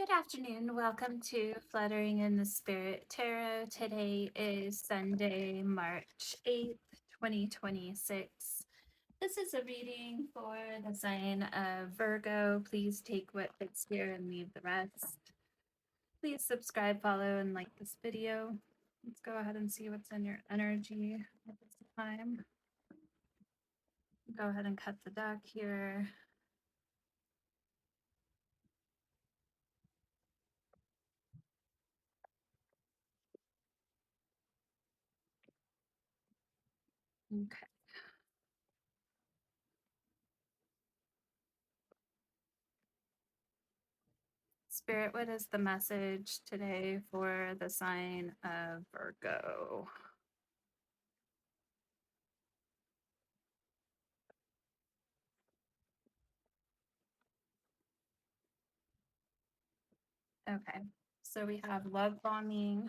Good afternoon. Welcome to Fluttering in the Spirit Tarot. Today is Sunday, March 8th, 2026. This is a reading for the sign of Virgo. Please take what fits here and leave the rest. Please subscribe, follow, and like this video. Let's go ahead and see what's in your energy at this time. Go ahead and cut the deck here. Okay. Spirit, what is the message today for the sign of Virgo? Okay, so we have love bombing,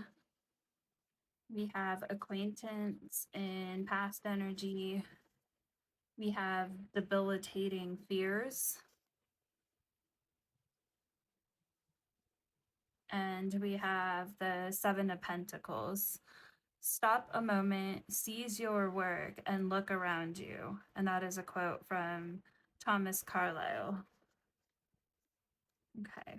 we have acquaintance in past energy, we have debilitating fears, and we have the Seven of Pentacles. Stop a moment, seize your work, and look around you. And that is a quote from Thomas Carlyle. Okay.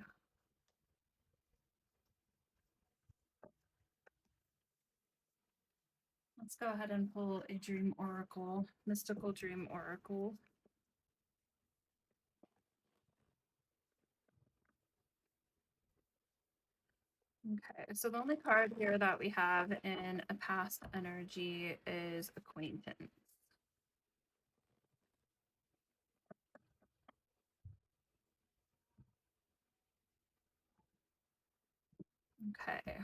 Let's go ahead and pull a dream oracle, mystical dream oracle. Okay, so the only card here that we have in a past energy is acquaintance. Okay.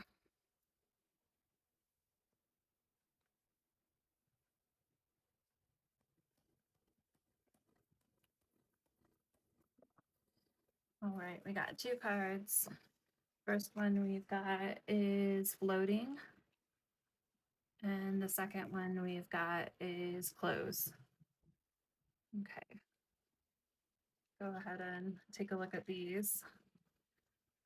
All right, we got two cards. First one we've got is floating. And the second one we've got is close. Okay. Go ahead and take a look at these.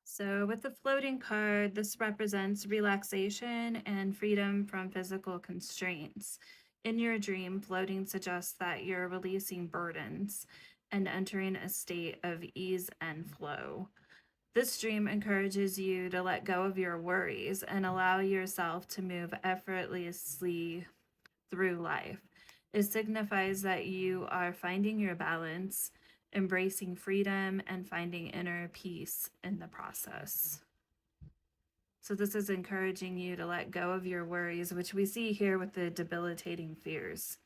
So with the floating card, this represents relaxation and freedom from physical constraints. In your dream, floating suggests that you're releasing burdens and entering a state of ease and flow. This dream encourages you to let go of your worries and allow yourself to move effortlessly through life. It signifies that you are finding your balance, embracing freedom, and finding inner peace in the process. So, this is encouraging you to let go of your worries, which we see here with the debilitating fears.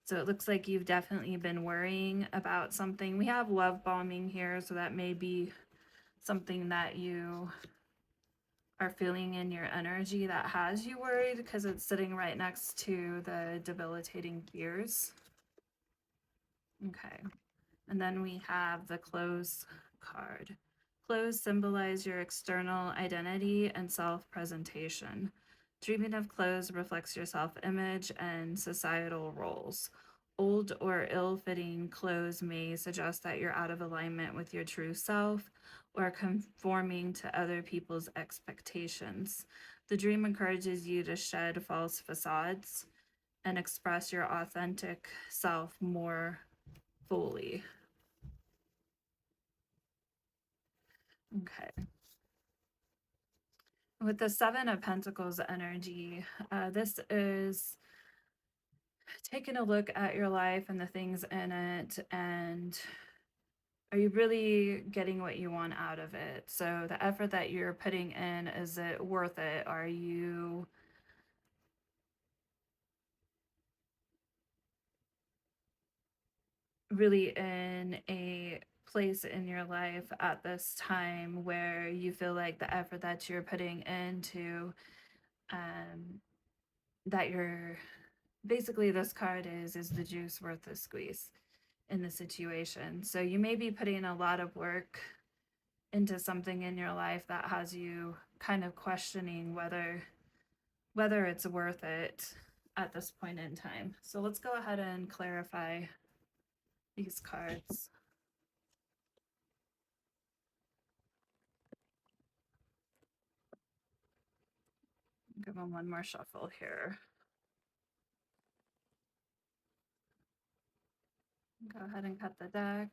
So, it looks like you've definitely been worrying about something. We have love bombing here, so that may be something that you are feeling in your energy that has you worried because it's sitting right next to the debilitating fears. Okay. And then we have the close card. Clothes symbolize your external identity and self-presentation. Dreaming of clothes reflects your self-image and societal roles. Old or ill-fitting clothes may suggest that you're out of alignment with your true self or conforming to other people's expectations. The dream encourages you to shed false facades and express your authentic self more fully. Okay. With the Seven of Pentacles energy, this is taking a look at your life and the things in it, and are you really getting what you want out of it? So the effort that you're putting in, is it worth it? Are you really in a place in your life at this time where you feel like the effort that you're putting into that you're basically, this card is the juice worth the squeeze in the situation. So you may be putting a lot of work into something in your life that has you kind of questioning whether it's worth it at this point in time. So let's go ahead and clarify these cards. give them one more shuffle here. Go ahead and cut the deck.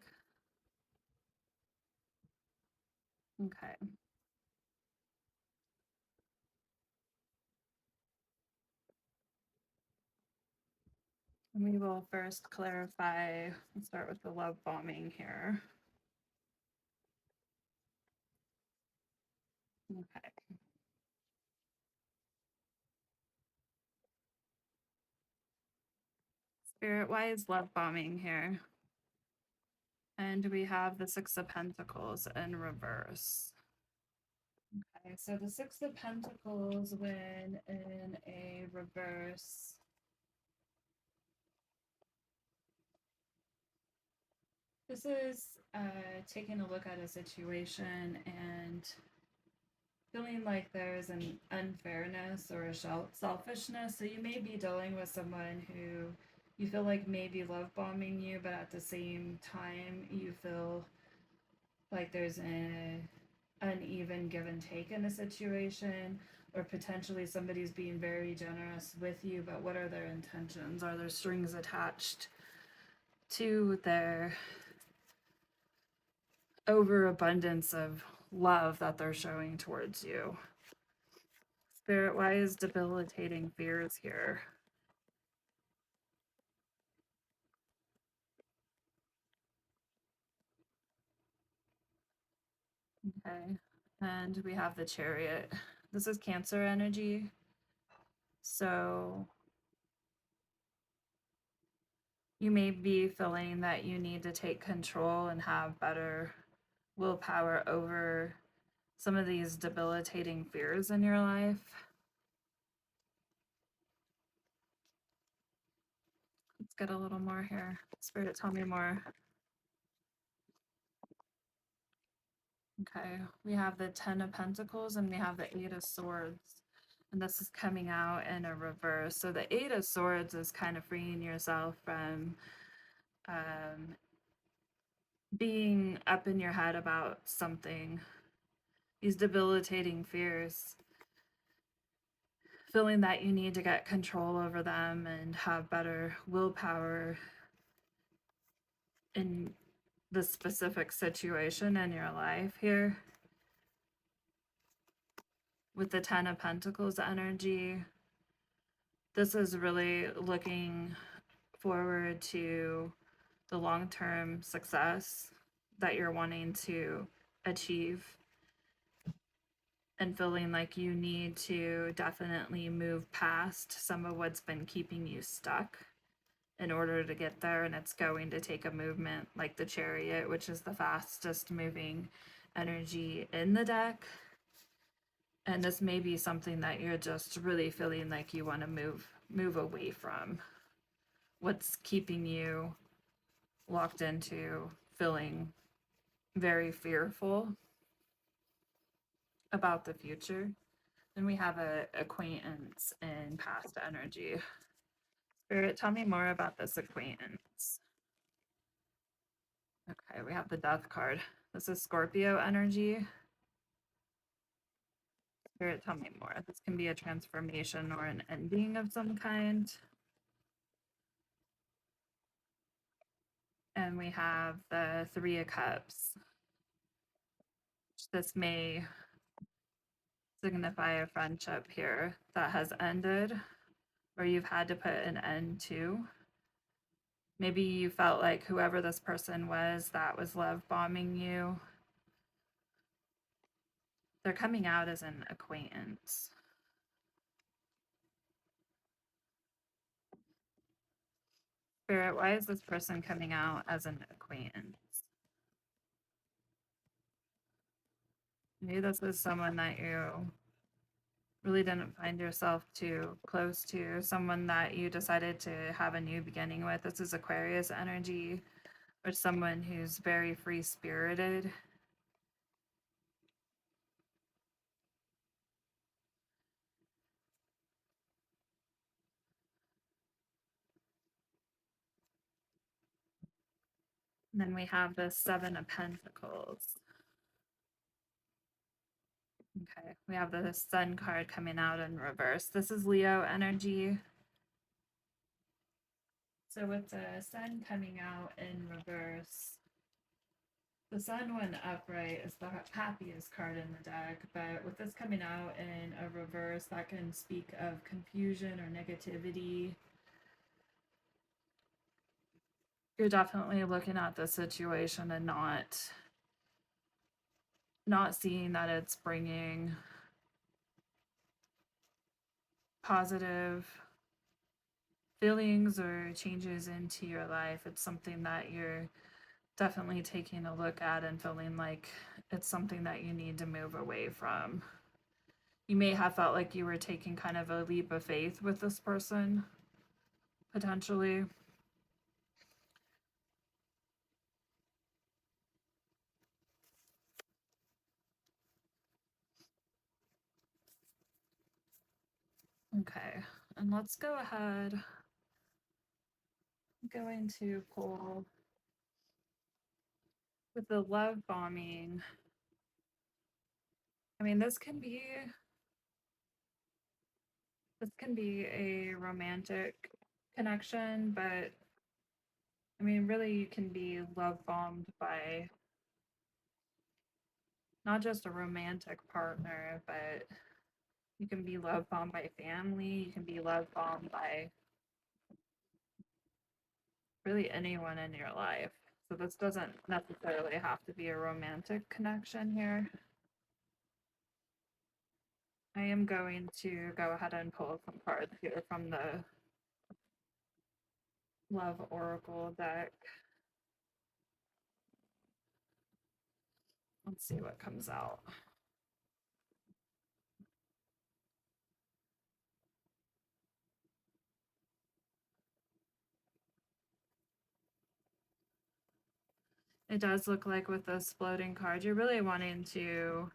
Okay. We will first clarify, let's start with the love bombing here. Okay. Spirit, why is love bombing here? And we have the Six of Pentacles in reverse. Okay, so the Six of Pentacles when in a reverse. This is taking a look at a situation and feeling like there's an unfairness or a selfishness. So you may be dealing with someone who you feel like may be love bombing you, but at the same time, you feel like there's an uneven give and take in a situation, or potentially somebody's being very generous with you, but what are their intentions? Are there strings attached to their overabundance of love that they're showing towards you? Spirit, why is debilitating fears here? Okay. And we have the Chariot. This is Cancer energy. So you may be feeling that you need to take control and have better willpower over some of these debilitating fears in your life. Let's get a little more here. Spirit, tell me more. Okay, we have the Ten of Pentacles and we have the Eight of Swords. And this is coming out in a reverse. So the Eight of Swords is kind of freeing yourself from being up in your head about something, these debilitating fears, feeling that you need to get control over them and have better willpower in the specific situation in your life here. With the Ten of Pentacles energy, this is really looking forward to the long-term success that you're wanting to achieve, and feeling like you need to definitely move past some of what's been keeping you stuck in order to get there. And it's going to take a movement like the Chariot, which is the fastest moving energy in the deck. And this may be something that you're just really feeling like you want to move away from. What's keeping you locked into feeling very fearful about the future. Then we have a acquaintance in past energy. Spirit, tell me more about this acquaintance. Okay, we have the Death card. This is Scorpio energy. Spirit, tell me more. This can be a transformation or an ending of some kind. And we have the Three of Cups. This may signify a friendship here that has ended, or you've had to put an end to. Maybe you felt like whoever this person was that was love bombing you, they're coming out as an acquaintance. Spirit, why is this person coming out as an acquaintance? Maybe this is someone that you really didn't find yourself too close to, someone that you decided to have a new beginning with. This is Aquarius energy, or someone who's very free-spirited. And then we have the Seven of Pentacles. Okay, we have the Sun card coming out in reverse. This is Leo energy. So with the Sun coming out in reverse, the Sun when upright is the happiest card in the deck, but with this coming out in a reverse, that can speak of confusion or negativity. You're definitely looking at the situation and not seeing that it's bringing positive feelings or changes into your life. It's something that you're definitely taking a look at and feeling like it's something that you need to move away from. You may have felt like you were taking kind of a leap of faith with this person, potentially. Okay, and let's go ahead. I'm going to pull with the love bombing. I mean, this can be a romantic connection, but I mean, really, you can be love bombed by not just a romantic partner, but you can be love bombed by family. You can be love bombed by really anyone in your life. So this doesn't necessarily have to be a romantic connection here. I am going to go ahead and pull some cards here from the Love Oracle deck. Let's see what comes out. It does look like with this floating card, you're really wanting to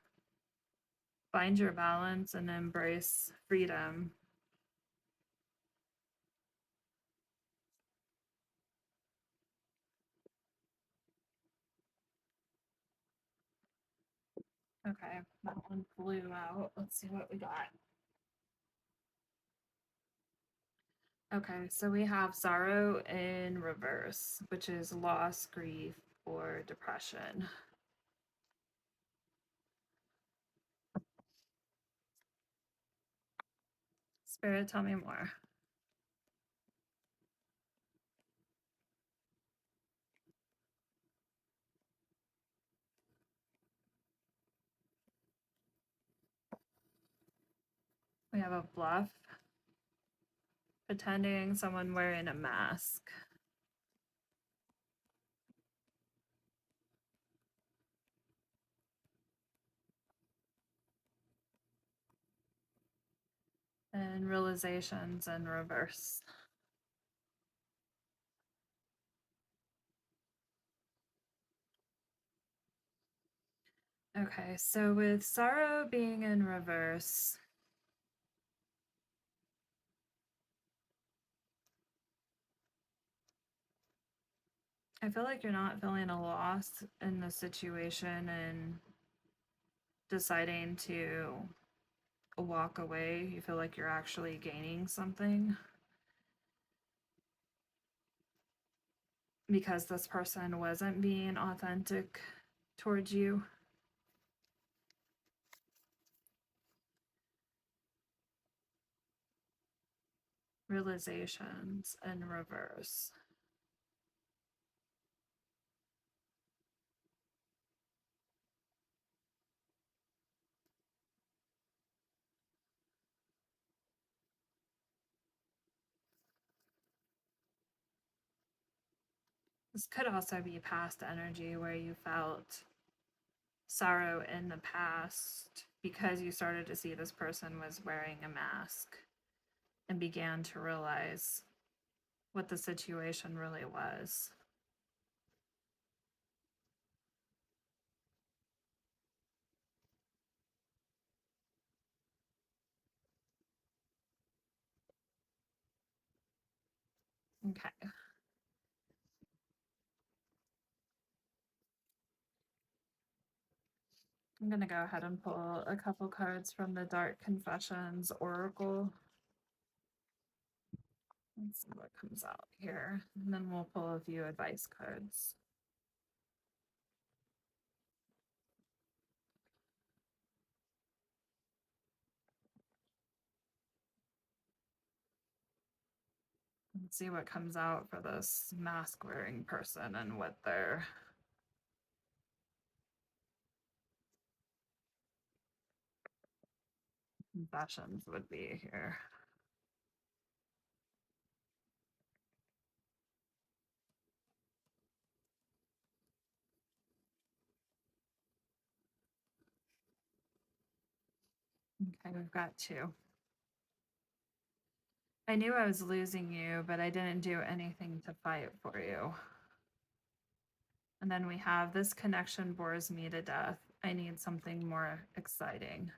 find your balance and embrace freedom. Okay, that one flew out. Let's see what we got. Okay, so we have sorrow in reverse, which is loss, grief, or depression. Spirit, tell me more. We have a bluff, pretending, someone wearing a mask. And realizations in reverse. Okay, so with sorrow being in reverse, I feel like you're not feeling a loss in the situation and deciding to walk away. You feel like you're actually gaining something because this person wasn't being authentic towards you. Realizations in reverse. This could also be past energy where you felt sorrow in the past because you started to see this person was wearing a mask and began to realize what the situation really was. Okay. I'm going to go ahead and pull a couple cards from the Dark Confessions Oracle. Let's see what comes out here. And then we'll pull a few advice cards. Let's see what comes out for this mask wearing person and what their confessions would be here. Okay, we've got two. I knew I was losing you, but I didn't do anything to fight for you. And then we have this connection bores me to death. I need something more exciting.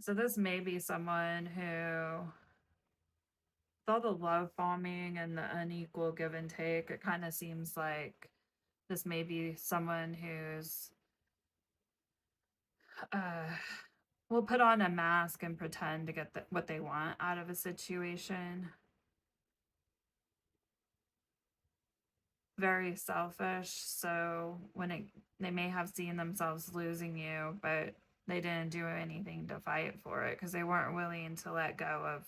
So this may be someone who, with all the love bombing and the unequal give and take, it kind of seems like this may be someone who's will put on a mask and pretend to get what they want out of a situation. Very selfish. So they may have seen themselves losing you, but they didn't do anything to fight for it because they weren't willing to let go of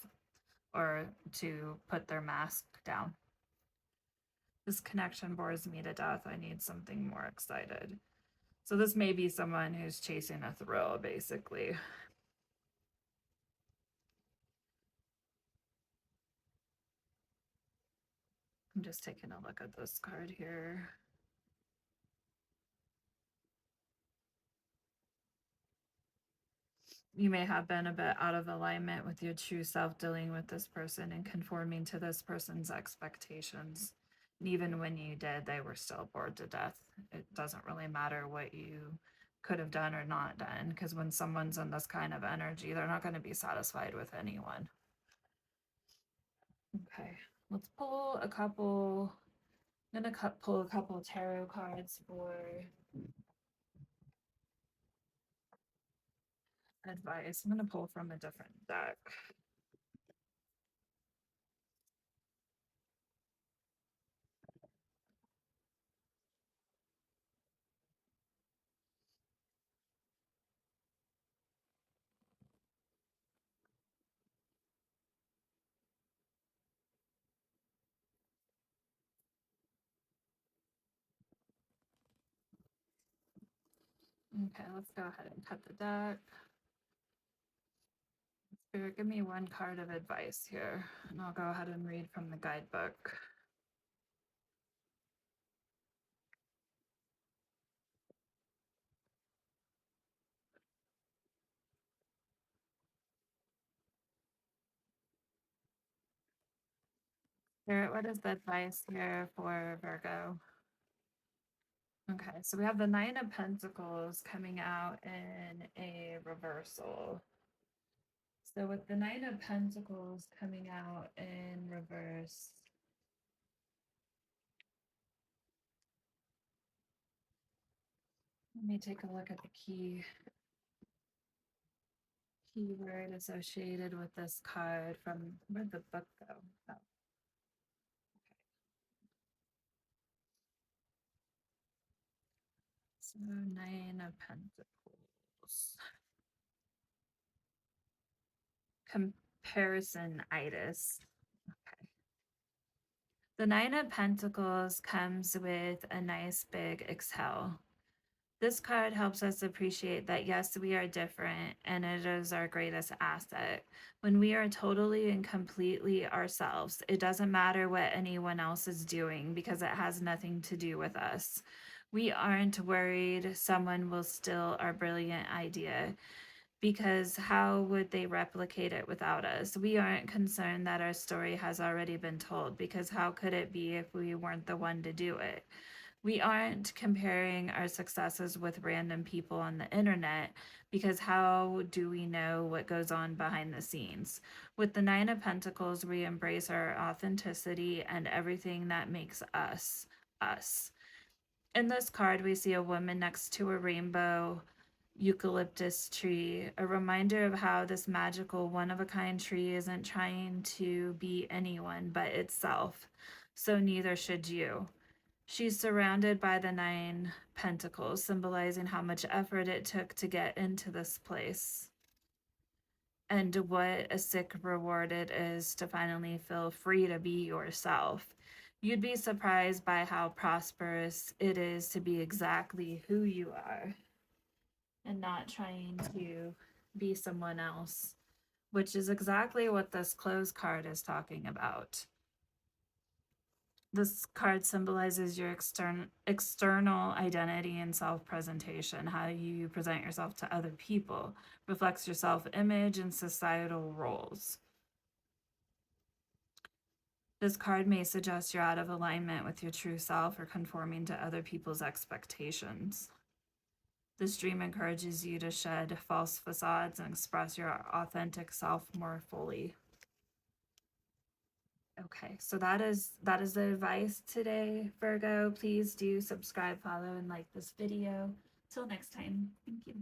or to put their mask down. This connection bores me to death. I need something more excited. So this may be someone who's chasing a thrill, basically. I'm just taking a look at this card here. You may have been a bit out of alignment with your true self dealing with this person and conforming to this person's expectations. And even when you did, they were still bored to death. It doesn't really matter what you could have done or not done, because when someone's in this kind of energy, they're not going to be satisfied with anyone. Okay, let's pull a couple. I'm going to pull a couple tarot cards for advice. I'm going to pull from a different deck. Okay, let's go ahead and cut the deck. Spirit, give me one card of advice here, and I'll go ahead and read from the guidebook. Spirit, what is the advice here for Virgo? Okay, so we have the Nine of Pentacles coming out in a reversal. So with the Nine of Pentacles coming out in reverse, let me take a look at the keyword associated with this card from where'd the book go? Oh. So Nine of Pentacles. Comparisonitis. Okay. The Nine of Pentacles comes with a nice big exhale. This card helps us appreciate that, yes, we are different, and it is our greatest asset. When we are totally and completely ourselves, it doesn't matter what anyone else is doing because it has nothing to do with us. We aren't worried someone will steal our brilliant idea, because how would they replicate it without us? We aren't concerned that our story has already been told, because how could it be if we weren't the one to do it? We aren't comparing our successes with random people on the internet because how do we know what goes on behind the scenes? With the Nine of Pentacles, we embrace our authenticity and everything that makes us us. In this card, we see a woman next to a rainbow eucalyptus tree, a reminder of how this magical one of a kind tree isn't trying to be anyone but itself. So neither should you. She's surrounded by the nine pentacles, symbolizing how much effort it took to get into this place and what a sick reward it is to finally feel free to be yourself. You'd be surprised by how prosperous it is to be exactly who you are and not trying to be someone else, which is exactly what this close card is talking about. This card symbolizes your external identity and self-presentation. How you present yourself to other people reflects your self-image and societal roles. This card may suggest you're out of alignment with your true self or conforming to other people's expectations. This dream encourages you to shed false facades and express your authentic self more fully. Okay, so that is the advice today, Virgo. Please do subscribe, follow, and like this video. Till next time, thank you.